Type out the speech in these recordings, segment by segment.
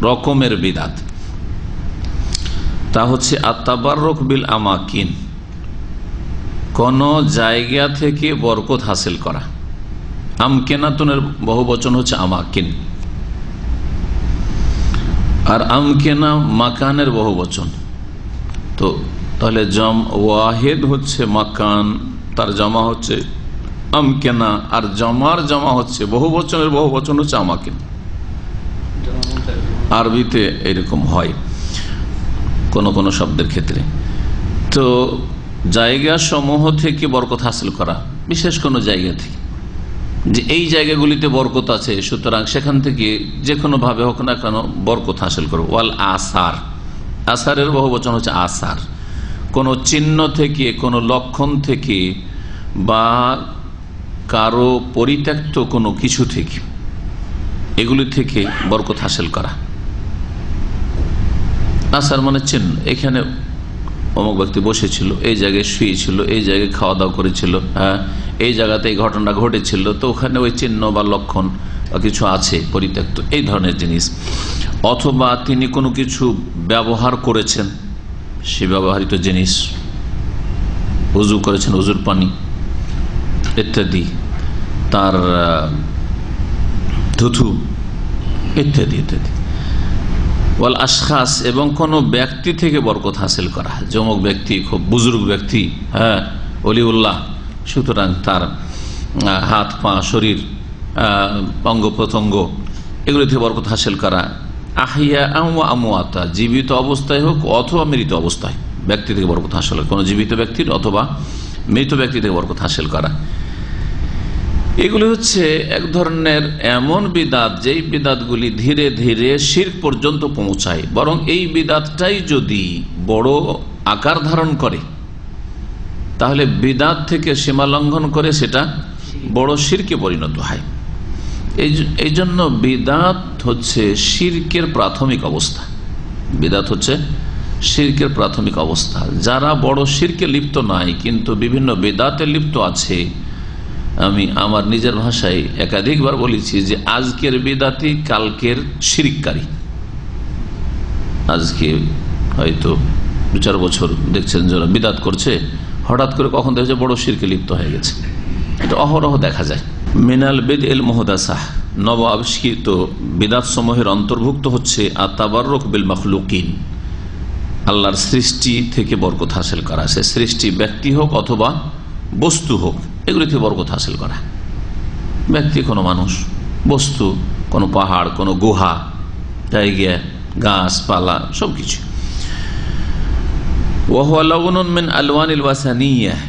রকমের বিদাত। তা হচ্ছে আত-তাবাররুক বিল আমাকিন, কোন জায়গা থেকে বরকত হাসিল করা। আমকেনাতুনের বহু বচন হচ্ছে আমাকিন, আর আমকেনা মাকানের বহু বচন। তো তাহলে ওয়াহিদ হচ্ছে মাকান, তার জমা হচ্ছে আমকেনা, আর জমা হচ্ছে বহু বচনের বহু বচন হচ্ছে আমাকিন। আরবিতে এরকম হয় কোন কোন শব্দের ক্ষেত্রে। তো জায়গা সমূহ থেকে বরকত হাসিল করা, বিশেষ কোন জায়গা থেকে, যে এই জায়গাগুলিতে বরকত আছে, সুতরাং সেখান থেকে যে কোনো ভাবে হোক না কেন বরকত হাসিল করো। ওয়াল আসার, আসারের বহু বচন হচ্ছে আসার। কোন চিহ্ন থেকে, কোন লক্ষণ থেকে, বা কারো পরিত্যক্ত কোনো কিছু থেকে, এগুলি থেকে বরকত হাসিল করা। আসার মানে চিহ্ন, এখানে অমুক ব্যক্তি বসেছিল, এই জায়গায় শুয়েছিল, এই জায়গায় খাওয়া দাওয়া করেছিল, হ্যাঁ, এই জায়গাতে এই ঘটনা ঘটেছিল, তো ওখানে ওই চিহ্ন বা লক্ষণ কিছু আছে পরিত্যক্ত, এই ধরনের জিনিস। অথবা তিনি কোনো কিছু ব্যবহার করেছেন, সে ব্যবহৃত জিনিস, উজু করেছেন, উজুর পানি ইত্যাদি, তার ধুথু ইত্যাদি ইত্যাদি। ওয়াল আশখাস, এবং কোন ব্যক্তি থেকে বরকত হাসিল করা। যমক ব্যক্তি খুব বুজুর্গ ব্যক্তি, হ্যাঁ, অলিউল্লাহ, সুতরাং তার হাত পা শরীর অঙ্গ প্রত্যঙ্গ এগুলি থেকে বরকত হাসিল করা। আহিয়া আমওয়াতা, জীবিত অবস্থায় হোক অথবা মৃত অবস্থায় ব্যক্তি থেকে বরকত হাসিল করা, কোনো জীবিত ব্যক্তির অথবা মৃত ব্যক্তি থেকে বরকত হাসিল করা। এগুলি হচ্ছে এক ধরনের এমন বিদাত, যেই বিদাতগুলি ধীরে ধীরে শিরক পর্যন্ত পৌঁছায়। বরং এই বিদাতটাই যদি বড় আকার ধারণ করে, তাহলে বিদাত থেকে সীমা লঙ্ঘন করে সেটা বড় শিরকে পরিণত হয়। এই জন্য বিদাত হচ্ছে শিরকের প্রাথমিক অবস্থা। বিদাত হচ্ছে শিরকের প্রাথমিক অবস্থা। যারা বড় শিরকে লিপ্ত নাই কিন্তু বিভিন্ন বিদাতে লিপ্ত আছে, আমি আমার নিজের ভাষায় একাধিকবার বলেছি যে আজকের বিদাতি কালকের শিরককারী। আজকে হয়তো 2-4 বছর দেখছেন যারা বিদাত করছে, হঠাৎ করে কখন দেখছে বড় শিরকে লিপ্ত হয়ে গেছে। এটা অহরহ দেখা যায়। মিনাল বিদইল মুহদাসাহ, নব আবিষ্কৃত বিদাত সমূহের অন্তর্ভুক্ত হচ্ছে আত-তাবাররুক বিল মাখলুকিন, আল্লাহর সৃষ্টি থেকে বরকত হাসিল করা। সে সৃষ্টি ব্যক্তি হোক অথবা বস্তু হোক, এগুলি থেকে বরকত হাসিল করা। ব্যক্তি কোনো মানুষ, বস্তু কোনো পাহাড়, কোনো গুহা, জায়গা, গাছপালা, সবকিছু। ওয়াহুয়া লাউনুন মিন আলওয়ানিল ওয়াসানিয়াহ,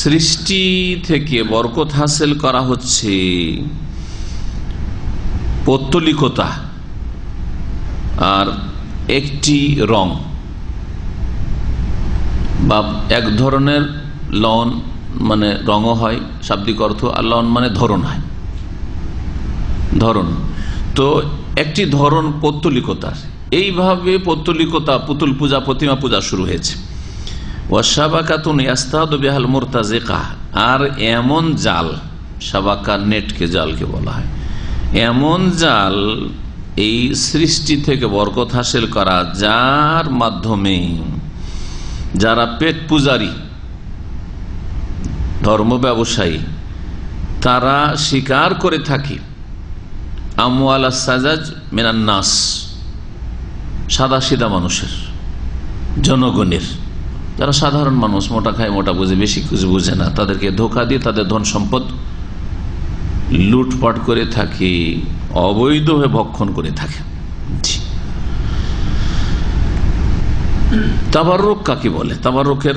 সৃষ্টি থেকে বরকত হাসিল করা হচ্ছে পৌত্তলিকতা আর একটি রং বা এক ধরনের লন, মানে রঙও হয় শাব্দিক অর্থ, আর লন মানে ধরন হয়, ধরন। তো একটি ধরন পৌত্তলিকতার, এইভাবে পৌত্তলিকতা, পুতুল পূজা, প্রতিমা পূজা শুরু হয়েছে। ওয়াসাবাকাতুন ইয়াস্তাদু বিহাল মুরতাজিকা, আর এমন জাল, সাবাকা নেটকে জালকে বলা হয়, এমন জাল এই সৃষ্টি থেকে বরকত হাসিল করা, যার মাধ্যমে যারা পেট পূজারী, ধর্ম ব্যবসায়ী, তারা স্বীকার করে থাকে আমওয়াল সাজাজ মিনান নাস, সাদা সিধা মানুষের, জনগণের, যারা সাধারণ মানুষ, মোটা খায় মোটা বুঝে, বেশি কিছু বুঝে না, তাদেরকে ধোঁকা দিয়ে তাদের ধন সম্পদ লুটপাট করে থাকে, অবৈধভাবে ভক্ষণ করে থাকে। তাবাররুক কাকে বলে? তাবাররুকের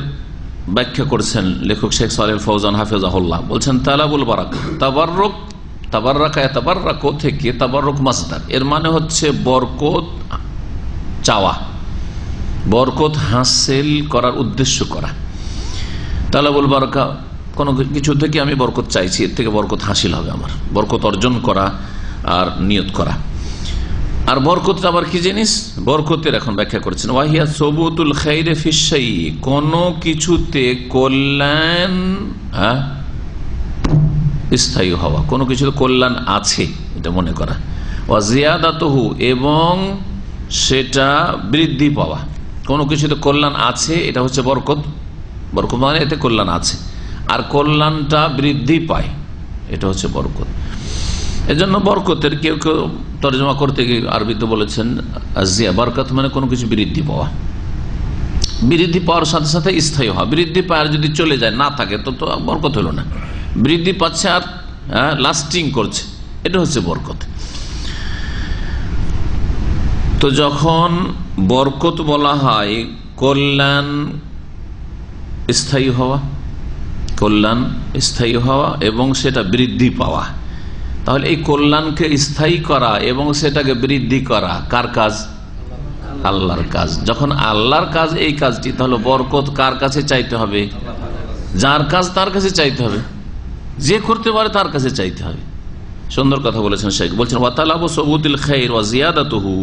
ব্যাখ্যা করেছেন লেখক শেখ সালেহ ফৌজান হাফিজাহুল্লাহ, বলছেন তালাবুল বারাকা, তাবাররুক, তাবাররাকা তাবাররাকু থেকে তাবাররুক মাসদার, এর মানে হচ্ছে বরকত চাওয়া, বরকত হাসিল করার উদ্দেশ্য করা। তালাবুল বারাকা, কোনো কিছু থেকে আমি বরকত চাইছি, এর থেকে বরকত হাসিল হবে, আমার বরকত অর্জন করা আর নিয়ত করা। আর বরকত আবার কি জিনিস? বরকতের এখন ব্যাখ্যা করেছেন, ওয়াহিয়া সুবুতুল খাইরে ফিশ শাই, কোন কিছুতে কল্যাণ স্থায়ী হওয়া, কোনো কিছুতে কল্যাণ আছে এটা মনে করা। ওয়া জিয়াদাতুহু, এবং সেটা বৃদ্ধি পাওয়া। কোনো কিছুতে কল্যাণ আছে, এটা হচ্ছে বরকত। বরকত মানে এতে কল্যাণ আছে, আর কল্যাণটা বৃদ্ধি পায়, এটা হচ্ছে বরকত। এজন্য বরকতের কেউ কেউ তর্জমা করতে গিয়ে আরবিতে বলেছেন জিয়া, বরকত মানে কোনো কিছু বৃদ্ধি পাওয়া। বৃদ্ধি পাওয়ার সাথে সাথে স্থায়ী হওয়া। বৃদ্ধি পাওয়ার যদি চলে যায়, না থাকে, তো বরকত হলো না। বৃদ্ধি পাচ্ছে আর লাস্টিং করছে, এটা হচ্ছে বরকত। তো যখন বরকত বলা হয় কল্যাণ স্থায়ী হওয়া, কল্যাণ স্থায়ী হওয়া এবং সেটা বৃদ্ধি পাওয়া, তাহলে এই কল্যাণকে স্থায়ী করা এবং সেটাকে বৃদ্ধি করা কার কাজ? আল্লাহর কাজ। যখন আল্লাহর কাজ এই কাজটি, তাহলে বরকত কার কাছে চাইতে হবে? যার কাজ তার কাছে চাইতে হবে, যে করতে পারে তার কাছে চাইতে হবে। সুন্দর কথা বলেছেন শেখ। বলছেন ওয়াতালাবু সুবুতিল খাইর ওয়া জিয়াদাতুহু,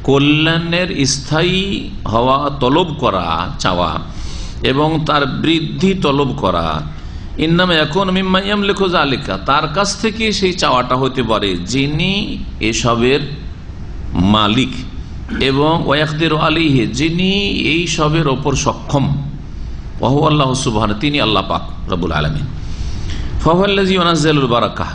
কল্যাণের স্থায়ী হওয়া তলব করা, চাওয়া, এবং তার বৃদ্ধি তলব করা। ইন্নামা ইয়াকুনু মিম্মা ইয়ামলিকু যালিকা, তার কাছ থেকে সেই চাওয়াটা হতে পারে যিনি এসবের মালিক, এবং ওয়াকদিরু আলাইহি, যিনি এই সবের ওপর সক্ষম। ওয়া হুয়া আল্লাহু সুবহানাহু, তিনি আল্লাহ পাক রব্বুল আলামিন। ফাহুয়াল্লাযী ইউনাজ্জিলুল বারাকাহ,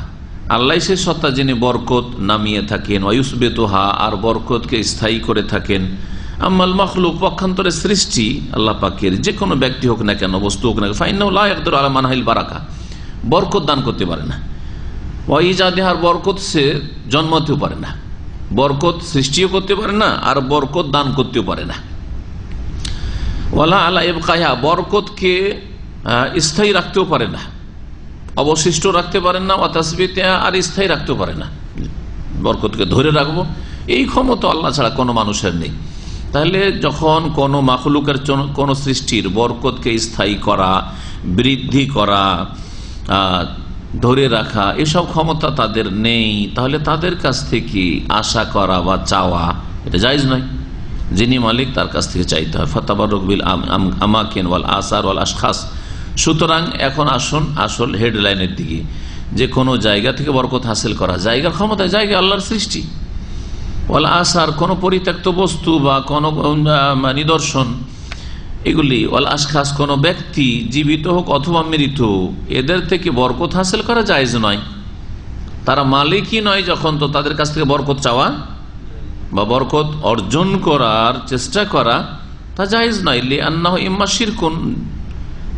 আল্লাহ সে সত্তা যিনি বরকত নামিয়ে থাকেন, ওয়ায়ুসবিতুহা, আর বরকতকে স্থায়ী করে থাকেন। আম্মাল মাখলুক, পক্ষান্তরে সৃষ্টি আল্লাহ পাকের যে কোনো ব্যক্তি হোক না কেন, বস্তু হোক না কেন, ফাইন্নাহু লা ইয়াকদিরু আলা মানহিল বারাকা, বরকত দান করতে পারে না। ওয়া ইজাদিহার, বরকত সে জন্মাতেও পারে না, বরকত সৃষ্টিও করতে পারে না, আর বরকত দান করতেও পারে না। ওয়ালা আলা ইবকাইহা, বরকতকে স্থায়ী রাখতেও পারে না, অবশিষ্ট রাখতে পারেন না। ওয়াতাসবিতিহা, আর স্থায়ী রাখতেও পারে না। বরকতকে ধরে রাখবো এই ক্ষমতা আল্লাহ ছাড়া কোনো মানুষের নেই। তাহলে যখন কোনো মাখলুকের কোনো সৃষ্টির বরকতকে স্থায়ী করা, বৃদ্ধি করা, ধরে রাখা, এসব ক্ষমতা তাদের নেই, তাহলে তাদের কাছ থেকে আশা করা বা চাওয়া এটা জায়েজ নয়। যিনি মালিক তার কাছ থেকে চাইতে হয়। ফাতাবাররুক বিল আমাকিন ওয়াল আসার ওয়াল আশখাস। সুতরাং এখন আসুন আসল হেডলাইনের দিকে, যে কোনো জায়গা থেকে বরকত হাসিল করা, জায়গার ক্ষমতা, জায়গা আল্লাহর সৃষ্টি। ওয়াল আসার, কোনো পরিত্যক্ত বস্তু বা কোনো নিদর্শন, এগুলি। ওয়াল আশখাস, কোনো ব্যক্তি জীবিত হোক অথবা মৃত, এদের থেকে বরকত হাসিল করা জায়েজ নয়। তারা মালিকই নয় যখন, তো তাদের কাছ থেকে বরকত চাওয়া বা বরকত অর্জন করার চেষ্টা করা তা জায়েজ নয়। লিআন্নাহু ইম্মা শিরকুন,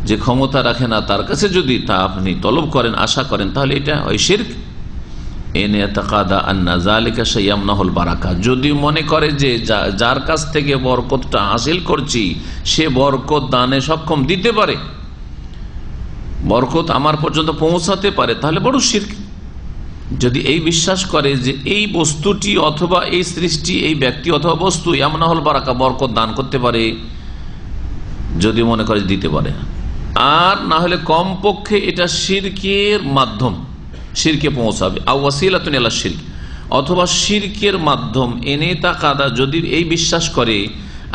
যে ক্ষমতা রাখে না তার কাছে যদি তা আপনি তলব করেন, আশা করেন, তাহলে এটা হয় শিরক। এনে তাকাদা আন্না যালিকা শাইয়ামনাহুল বারাকা, যদি মনে করে যে যার কাছ থেকে বরকতটা হাসিল করছি সে বরকত দানে সক্ষম দিতে পারে, বরকত আমার পর্যন্ত পৌঁছাতে পারে, তাহলে বড় শিরক। যদি এই বিশ্বাস করে যে এই বস্তুটি অথবা এই সৃষ্টি, এই ব্যক্তি অথবা বস্তু ইয়ামনাহুল বারাকা, বরকত দান করতে পারে, যদি মনে করে দিতে পারে, আর না হলে কমপক্ষে এটা শিরকের মাধ্যম, শিরকে পৌঁছাবে। আও ওয়াসিলাতুন ইলা শিরক, অথবা শিরকের মাধ্যম। এনে তাকাদা, যদি এই বিশ্বাস করে,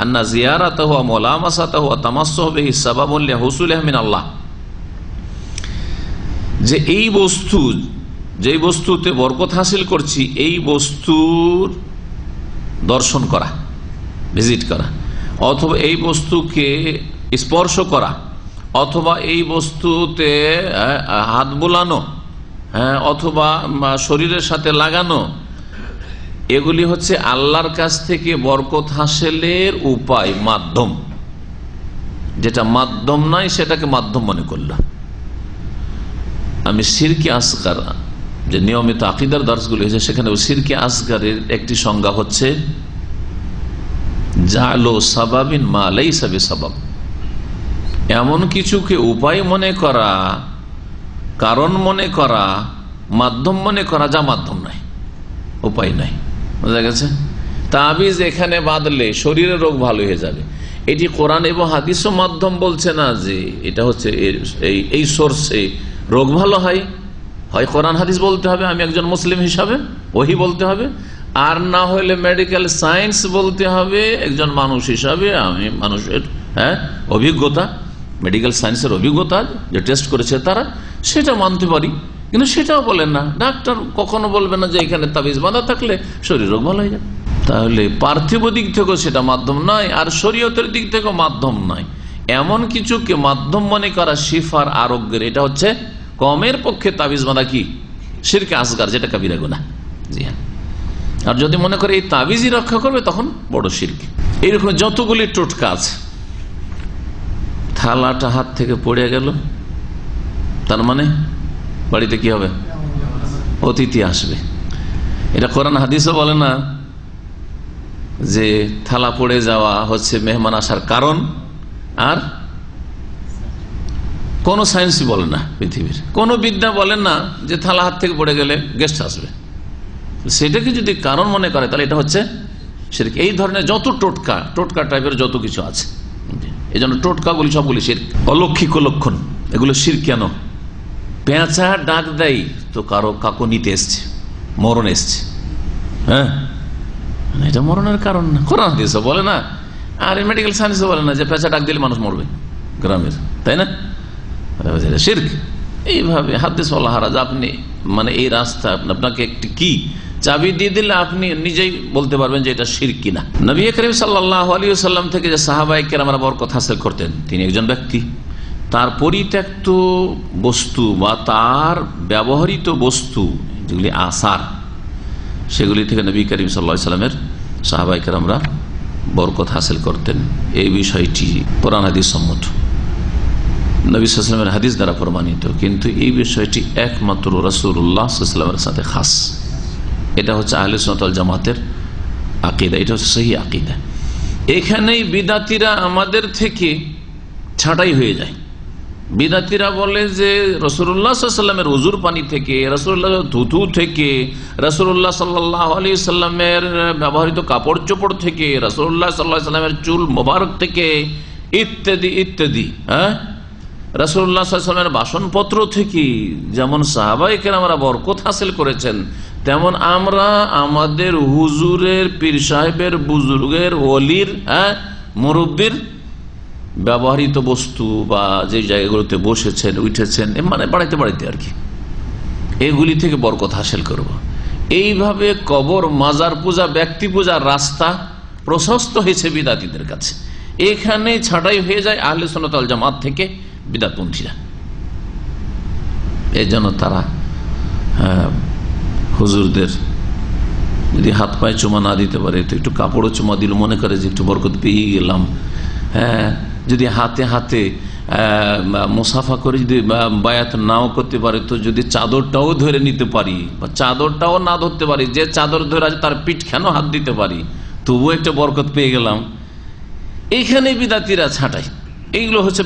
আন্না জিয়ারাতাহু ওয়া মুলামাসাতাহু ওয়া তামাসসুহু বিহি সাবাবুন লিহুসুলিহি মিন আল্লাহ, যে এই বস্তু, যেই বস্তুতে বরকত হাসিল করছি, এই বস্তুর দর্শন করা, ভিজিট করা, অথবা এই বস্তুকে স্পর্শ করা, অথবা এই বস্তুতে হাত বোলানো, অথবা শরীরের সাথে লাগানো, এগুলি হচ্ছে আল্লাহর কাছ থেকে বরকত হাসিলের উপায়, মাধ্যম। যেটা মাধ্যম নয় সেটাকে মাধ্যম মনে করলাম। আমি শিরকে আসগার, যে নিয়মিত আকীদার দর্শগুলি হয়েছে, সেখানে শিরকে আসগারের একটি সংজ্ঞা হচ্ছে জালো সাবাবিন মা লাইসা বিসাবাব, এমন কিছুকে উপায় মনে করা, কারণ মনে করা, মাধ্যম মনে করা, যা মাধ্যম নয়, উপায় নাই। বোঝা গেছে? তাবিজ এখানে বাঁধলে শরীরের রোগ ভালো হয়ে যাবে, এটি কোরআন এবং হাদিসও মাধ্যম বলছে না যে এটা হচ্ছে এই সোর্সে রোগ ভালো হয়। হয় কোরআন হাদিস বলতে হবে আমি একজন মুসলিম হিসাবে, ওহি বলতে হবে, আর না হলে মেডিকেল সায়েন্স বলতে হবে একজন মানুষ হিসাবে, আমি মানুষের অভিজ্ঞতা, মেডিকেল সায়েন্সের অভিজ্ঞতা যে টেস্ট করেছে তারা, সেটা মানতে পারি। কিন্তু সেটাও বলেন না। ডাক্তার কখনো বলবে না যে এখানে তাবিজ বাঁধা থাকলে শরীর রোগ ভালো হয়ে যায়। তাহলে পার্থিব দিক থেকেও সেটা মাধ্যম নয়, আর শরীয়তের দিক থেকেও মাধ্যম নয়। এমন কিছুকে মাধ্যম মনে করা শিফার আরোগ্যের, এটা হচ্ছে কমের পক্ষে তাবিজ বাঁধা কি শিরকে আসগার, যেটা কাবিরা গুনাহ। জি হ্যাঁ। আর যদি মনে করে এই তাবিজই রক্ষা করবে তখন বড় শিরক। এইরকম যতগুলি টোটকা আছে, থালাটা হাত থেকে পড়ে গেল, তার মানে বাড়িতে কি হবে? অতিথি আসবে। এটা কোরআন হাদিসও বলে না যে থালা পড়ে যাওয়া হচ্ছে মেহমান আসার কারণ, আর কোন সায়েন্সই বলে না, পৃথিবীর কোন বিদ্যা বলেন না যে থালা হাত থেকে পড়ে গেলে গেস্ট আসবে। সেটাকে যদি কারণ মনে করে তাহলে এটা হচ্ছে শিরক। এই ধরনের যত টোটকা টাইপের যত কিছু আছে, এই জন্য টোটকাগুলি সবগুলি শিরক। অলৌকিক লক্ষণ এগুলো শিরক। কেন? পেঁচা ডাক দেয় তো কাকো নিতে এসছে, মরণ এসছে, হ্যাঁ, এটা মরণের কারণ না। কোরআন হাদিসও বলে না, আর মেডিকেল সায়েন্সও বলে না যে পেঁচা ডাক দিলে মানুষ মরবে গ্রামের, তাই না? শিরক। এইভাবে হাদিস বলা হারাজ। আপনি মানে এই রাস্তা আপনাকে একটি কি চাবি দিয়ে দিলে আপনি নিজেই বলতে পারবেন যে এটা শিরক কিনা। নবী করিম সাল্লাল্লাহু আলাইহি ওয়াসাল্লাম থেকে যে সাহাবায়ে কেরামরা বরকত হাসিল করতেন, তিনি একজন ব্যক্তি, তার পরিত্যক্ত বস্তু বা তার ব্যবহৃত বস্তু যেগুলি আসার, সেগুলি থেকে নবী করিম সাল্লাল্লাহু আলাইহি ওয়াসাল্লামের সাহাবায়ে কেরামরা বরকত হাসিল করতেন। এই বিষয়টি কোরআন হাদিস সম্মত, নবী সাল্লাল্লাহু আলাইহি ওয়াসাল্লামের হাদিস দ্বারা প্রমাণিত, কিন্তু এই বিষয়টি একমাত্র রাসূলুল্লাহ সাল্লাল্লাহু আলাইহি ওয়াসাল্লামের সাথে খাস। এটা হচ্ছে আহলে সুন্নাত ওয়াল জামাতের আকীদা, এটা হচ্ছে সহিহ আকীদা। এখানেই বিদাতীরা আমাদের থেকে ছাঁটাই হয়ে যায়। বিদাতীরা বলে যে রাসূলুল্লাহ সাল্লাল্লাহু আলাইহি ওয়াসাল্লামের ওযুর পানি থেকে, রাসূলুল্লাহ থুতু থেকে, রাসূলুল্লাহ সাল্লাল্লাহু আলাইহি ওয়াসাল্লামের ব্যবহৃত কাপড় চোপড় থেকে, রাসূলুল্লাহ সাল্লাল্লাহু আলাইহি ওয়াসাল্লামের চুল মোবারক থেকে, ইত্যাদি ইত্যাদি, হ্যাঁ, রাসূলুল্লাহ সাল্লাল্লাহু আলাইহি ওয়াসাল্লামের বাসনপত্র থেকে যেমন সাহাবায়ে কেরামরা বরকত হাসিল করেছেন, তেমন আমরা আমাদের হুজুরের, পীর সাহেবের, বুজুর্গের, ওলির, মুরব্বির ব্যবহৃত বস্তু বা যে জায়গাগুলোতে বসেছেন, উঠেছেন, মানে বাড়াইতে বাড়াইতে আর কি, এগুলি থেকে বরকত হাসিল করব। এইভাবে কবর, মাজার পূজা, ব্যক্তি পূজার রাস্তা প্রশস্ত হয়েছে বিদাতীদের কাছে। এখানে ছাঁটাই হয়ে যায় আহলে সুন্নাত ওয়াল জামাত থেকে বিদাতপন্থীরা। এই জন্য তারা হুজুরদের যদি হাত পায়ে চুমা না দিতে পারে তো একটু কাপড়ও চুমা দিল, মনে করে যে একটু বরকত পেয়ে গেলাম। হ্যাঁ, যদি হাতে হাতে মুসাফা করে যদি বায়াত নাও করতে পারে তো যদি চাদরটাও ধরে নিতে পারি বা চাদরটাও না ধরতে পারি, যে চাদর ধরে আছে তার পিঠ কেন হাত দিতে পারি, তবুও একটা বরকত পেয়ে গেলাম। এইখানে বিদাতীরা ছাঁটাই। এইগুলো হচ্ছে